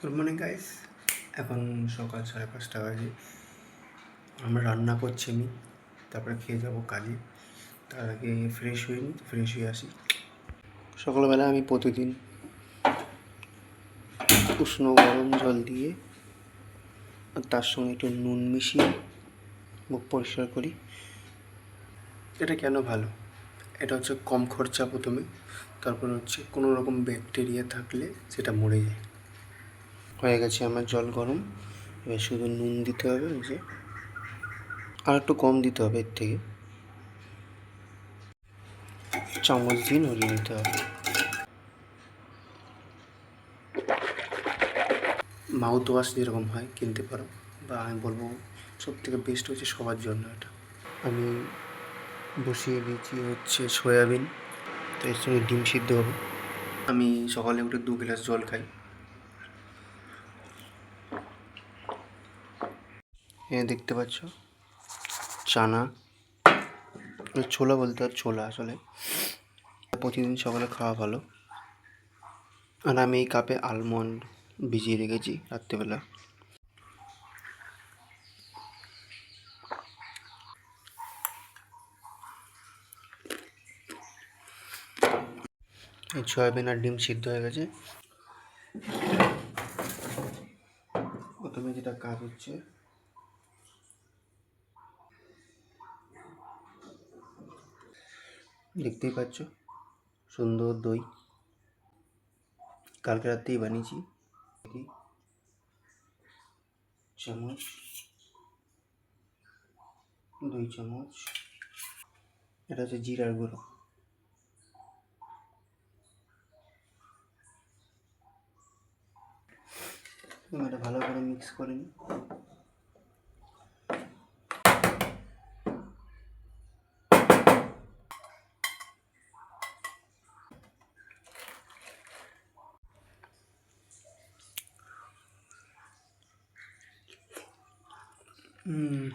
Good morning guys. এখন সকাল 5:30 বাজে। আমরা রান্না করছি আমি, তারপরে খেয়ে যাবো কাজে। তার আগে ফ্রেশ হয়ে আসি। সকালবেলা আমি প্রতিদিন উষ্ণ গরম জল দিয়ে আর তার সঙ্গে একটু নুন মিশিয়ে মুখ পরিষ্কার করি। এটা কেন ভালো? এটা হচ্ছে কম খরচা প্রথমে, তারপরে হচ্ছে কোনো রকম ব্যাকটেরিয়া থাকলে সেটা মরে যায়। হয়ে গেছে আমার জল গরম। এবার শুধু নুন দিতে হবে, বুঝে আর একটু কম দিতে হবে, এর থেকে চামচ দিয়ে নড়িয়ে নিতে হবে। মাউথ ওয়াশ যেরকম হয় কিনতে পারো, বা আমি বলবো সব থেকে বেস্ট হচ্ছে সবার জন্য এটা। আমি বসিয়ে দিয়েছি হচ্ছে সয়াবিন, তো এর সঙ্গে ডিম সিদ্ধ হবে। আমি সকালে উঠে 2 গ্লাস জল খাই। দেখতে পাচ্ছ চানা, ছোলা বলতে আর ছোলা আসলে প্রতিদিন সকালে খাওয়া ভালো। আর আমি এই কাপে আলমন্ড ভিজিয়ে রেখেছি রাত্রেবেলা। এই সয়াবিন আর ডিম সিদ্ধ হয়ে গেছে। প্রথমে যেটা কাজ হচ্ছে, দেখতেই পাচ্ছ সুন্দর দই, কালকে রাত্রেই বানিয়েছি। চামচ, 2 চামচ। এটা হচ্ছে জিরার গুঁড়ো। এটা ভালো করে মিক্স করে নিই। হুম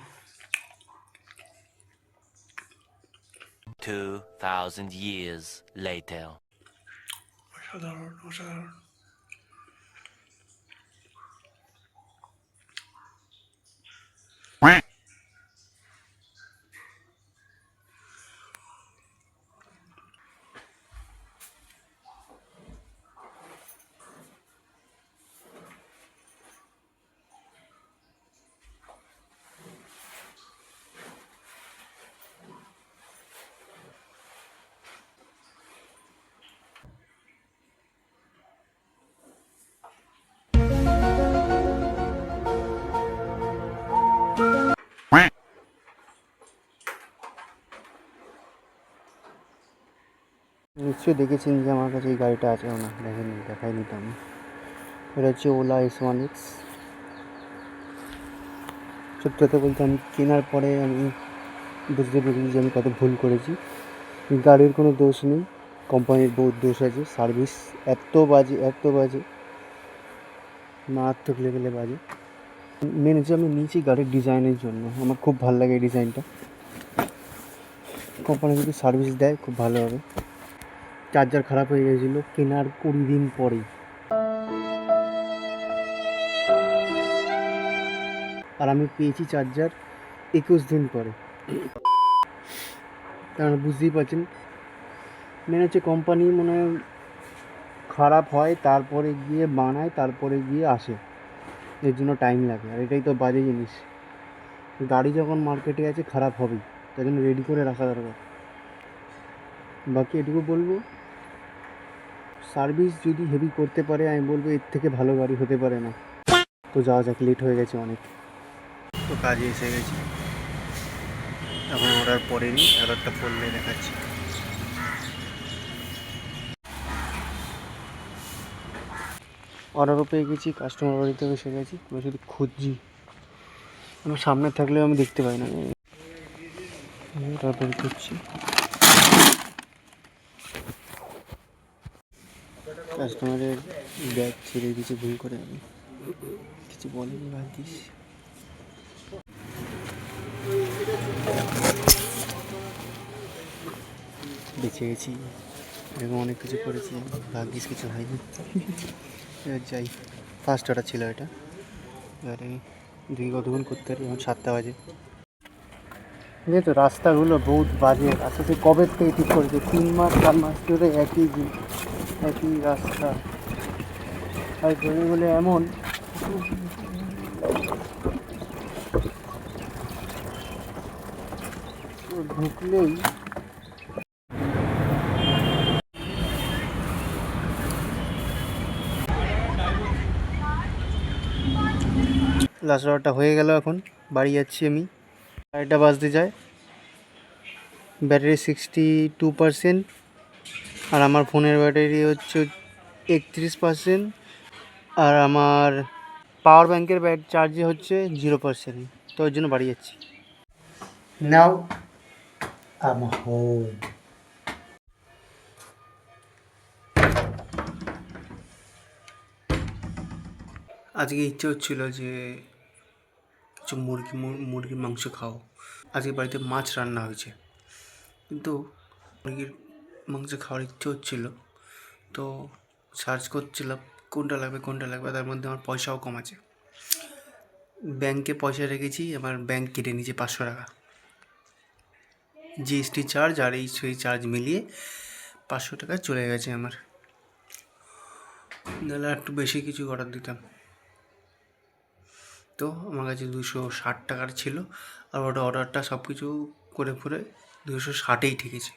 2,000 years later. অসাধারণ। নিশ্চয়ই দেখেছেন যে আমার কাছে এই গাড়িটা আছে না, দেখাইনি তো আমি। এটা হচ্ছে ওলা S1X। সত্যি কথা বলতে আমি কেনার পরে আমি বুঝতে পেরেছি যে আমি কত ভুল করেছি। গাড়ির কোনো দোষ নেই, কোম্পানির বহুত দোষ আছে। সার্ভিস এত বাজে, মারাত্মক লেভেলে বাজে। মেন হচ্ছে আমি নিয়েছি গাড়ির ডিজাইনের জন্য, আমার খুব ভালো লাগে এই ডিজাইনটা। কোম্পানি যদি সার্ভিস দেয় খুব ভালো হবে। চার্জার খারাপ হয়ে গিয়েছিলো কেনার 20 দিন পরেই, আর আমি পেয়েছি চার্জার 21 দিন পরে। কারণ বুঝতেই পারছেন, মেন হচ্ছে কোম্পানি মনে হয় খারাপ হয়, তারপরে গিয়ে বানায়, তারপরে গিয়ে আসে, এর জন্য টাইম লাগে। আর এটাই তো বাজে জিনিস, গাড়ি যখন মার্কেটে আছে খারাপ হবেই, তাই জন্য রেডি করে রাখা দরকার। বাকি এটুকু বলবো, সার্ভিস যদি হেভি করতে পারে আমি বলবো এর থেকে ভালো গাড়ি হতে পারে না। তো যাওয়া যাক, লেট হয়ে গেছে অনেক। তো কাজে এসে গেছি, এখন অর্ডার পড়েনি, অর্ডারটা পড়লে দেখাচ্ছি। অর্ডারও পেয়ে গেছি, কাস্টমার বাড়িতেও এসে গেছি। আমি শুধু খুঁজছি, আমার সামনে থাকলেও আমি দেখতে পাই না। অর্ডার বের করছি, কাস্টমারের ব্যাগ ছেড়ে দিয়েছে ভুল করে, আমি কিছু বলিনি ভাগ্যিস। বেঁচে গেছি, এরকম অনেক কিছু করেছি, ভাগ্যিস কিছু হয়নি। এবার যাই। ফার্স্ট অর্ডার ছিল এটা। এবারে দুই কতক্ষণ করতে পারি, এখন 7টা বাজে। ঠিক আছে, রাস্তাগুলো বহুত বাজে। রাস্তা থেকে কবে থেকে ঠিক করেছে, 3 মাস 4 মাস ধরে একই রাস্তা। আর গলিগুলো এমন, ঢুকলেই লাস্ট অর্ডারটা হয়ে গেল। এখন বাড়ি যাচ্ছি আমি, 4টা বাজতে যায়। ব্যাটারি 62%, আর আমার ফোনের ব্যাটারি হচ্ছে 31%, আর আমার পাওয়ার ব্যাংকের চার্জে হচ্ছে 0%। তো ওই জন্য বাড়ি যাচ্ছি। নাও আম হোম। আজকে ইচ্ছে হচ্ছিল যে কিছু মুরগির মাংস খাও। আজকে বাড়িতে মাছ রান্না হয়েছে, কিন্তু মুরগির মাংস খাওয়ার ইচ্ছে হচ্ছিল। তো সার্চ করছিলাম কোনটা লাগবে। তার মধ্যে আমার পয়সাও কম আছে। ব্যাংকে পয়সা রেখেছি, আমার ব্যাংক কেটে নিয়েছে 500 টাকা জিএসটি চার্জ, আর সেই চার্জ মিলিয়ে 500 টাকা চলে গেছে আমার। নাহলে একটু বেশি কিছু অর্ডার দিতাম। তো আমার কাছে 260 টাকার ছিল, আর ওটা অর্ডারটা সব কিছু করে 260-এই ঠেকেছে।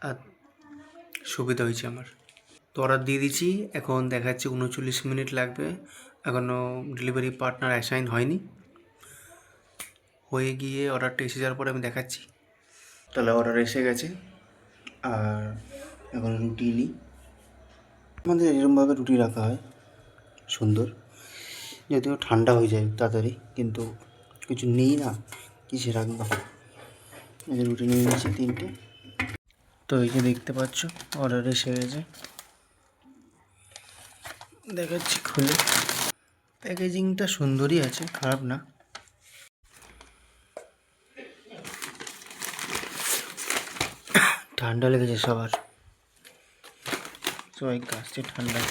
আর সুবিধা হয়েছে আমার। তো অর্ডার দিয়ে দিচ্ছি, এখন দেখাচ্ছে 39 মিনিট লাগবে। এখনও ডেলিভারি পার্টনার অ্যাসাইন হয়নি। হয়ে গিয়ে অর্ডারটা এসে যাওয়ার পরে আমি দেখাচ্ছি। তাহলে অর্ডার এসে গেছে, আর এখন রুটি নিই। আমাদের এরকমভাবে রুটি রাখা হয়, সুন্দর, যদিও ঠান্ডা হয়ে যায় তাড়াতাড়ি, কিন্তু কিছু নেই না, কিসে রাখবো। এই রুটি নিয়ে নিয়েছি 3টে। তো এই যে দেখতে পাচ্ছ অর্ডার এসে গেছে, দেখাচ্ছি খুলে। প্যাকেজিংটা সুন্দরই আছে, খারাপ না। ঠান্ডা লেগেছে সবার, সবাই কাশছে ঠান্ডা।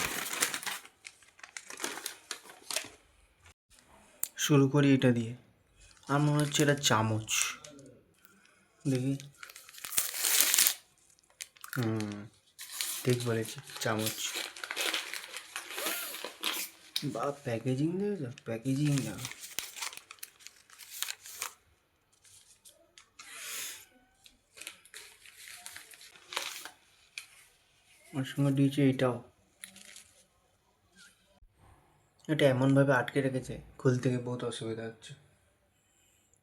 শুরু করি এটা দিয়ে। আমার মনে হচ্ছে এটা চামচ, দেখি। ঠিক বলেছি, চামচ। বা প্যাকেজিং দেখেছ, প্যাকেজিং না। ওর সঙ্গে দিয়েছে এটাও। এটা এমনভাবে আটকে রেখেছে, খুলতে গিয়ে বহুত অসুবিধা হচ্ছে।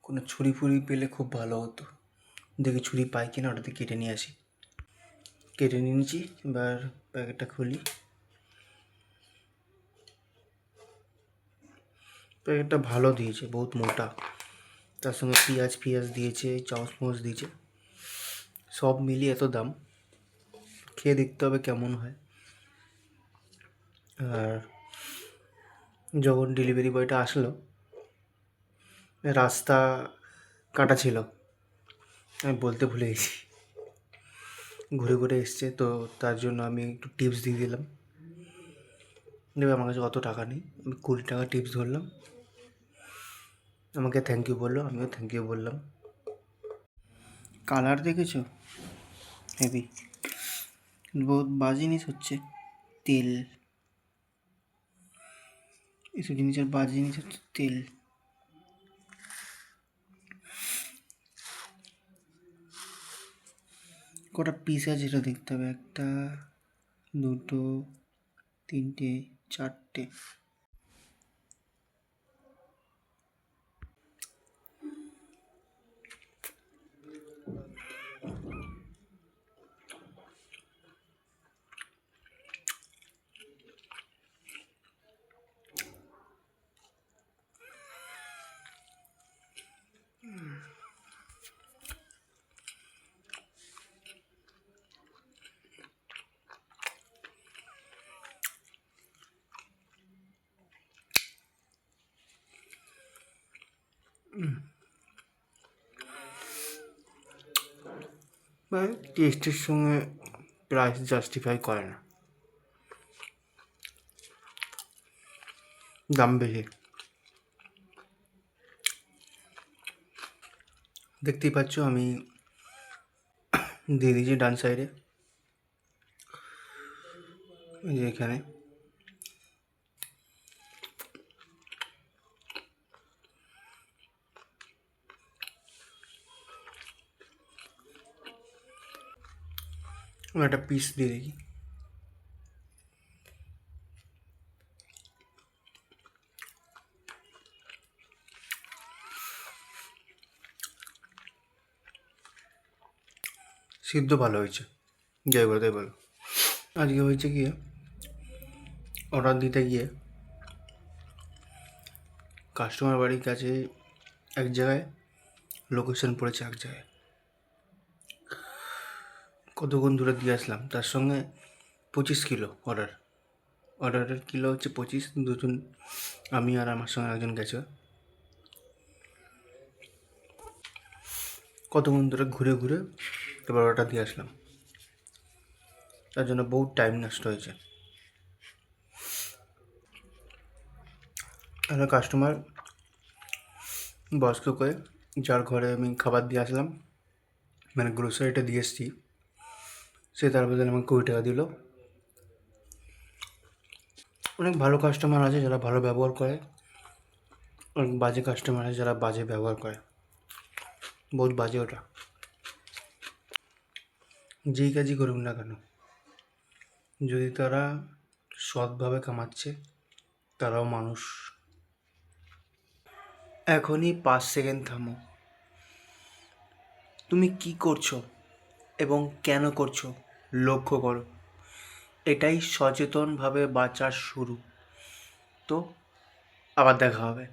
কোনো ছুরি ফুরি পেলে খুব ভালো হতো। দেখি ছুরি পাই কিনা, ওটাতে কেটে নিয়ে আসি। কেটে নিয়ে নিয়েছি, এবার প্যাকেটটা খুলি। প্যাকেটটা ভালো দিয়েছে, বহুত মোটা। তার সঙ্গে পেঁয়াজ দিয়েছে, চামচ দিয়েছে, সব মিলিয়ে এত দাম। খেয়ে দেখতে হবে কেমন হয়। আর যখন ডেলিভারি বয়টা আসলো, রাস্তা কাটা ছিল, আমি বলতে ভুলে গেছি। ঘুরে এসছে, তো তার জন্য আমি একটু টিপস দিয়ে দিলাম। দেবে, আমার কাছে অত টাকা নেই, আমি 20 টাকা টিপস ধরলাম। আমাকে থ্যাংক ইউ বললো, আমিও থ্যাংক ইউ বললাম। কালার দেখেছো, হেভি। বহুত বাজে জিনিস হচ্ছে তেল, এসব জিনিসের বাজে জিনিস হচ্ছে তেল। কটা পিস আছে এটা দেখতে হবে, 1 2 3 4টে। টেস্টের সঙ্গে প্রাইস জাস্টিফাই করে না। দাম বেশি। দেখতেই পাচ্ছ আমি দিয়ে দিয়েছি ডান সাইডে, এই যে এখানে। আমি একটা পিস দিয়ে দেখি। সিদ্ধ ভালো হয়েছে, যাই বলো তাই বলো। আজকে হয়েছে গিয়ে অর্ডার দিতে গিয়ে কাস্টমার বাড়ির কাছে এক জায়গায়, লোকেশন পড়েছে এক জায়গায়, কতক্ষণ দূরে দিয়ে আসলাম। তার সঙ্গে 25 কিলো অর্ডারের কিলো হচ্ছে 25। দুজন, আমি আর আমার সঙ্গে একজন গেছে, কতক্ষণ ধরে ঘুরে ঘুরে এবার অর্ডার দিয়ে আসলাম। তার জন্য বহুত টাইম নষ্ট হয়েছে। একটা কাস্টমার বয়স্ক করে, যার ঘরে আমি খাবার দিয়ে আসলাম, মানে গ্রোসারিটা দিয়ে এসেছি, সে তার বদলে আমাকে 20 টাকা দিল। অনেক ভালো কাস্টমার আছে যারা ভালো ব্যবহার করে, অনেক বাজে কাস্টমার আছে যারা বাজে ব্যবহার করে। বহুত বাজে ওটা। যেই কাজই করুক না কেন, যদি তারা সৎভাবে কামাচ্ছে, তারাও মানুষ। এখনই 5 সেকেন্ড থামো। তুমি কি করছো এবং কেন করছো লক্ষ্য করো। এটাই সচেতনভাবে বাঁচার শুরু। তো আবার দেখা হবে।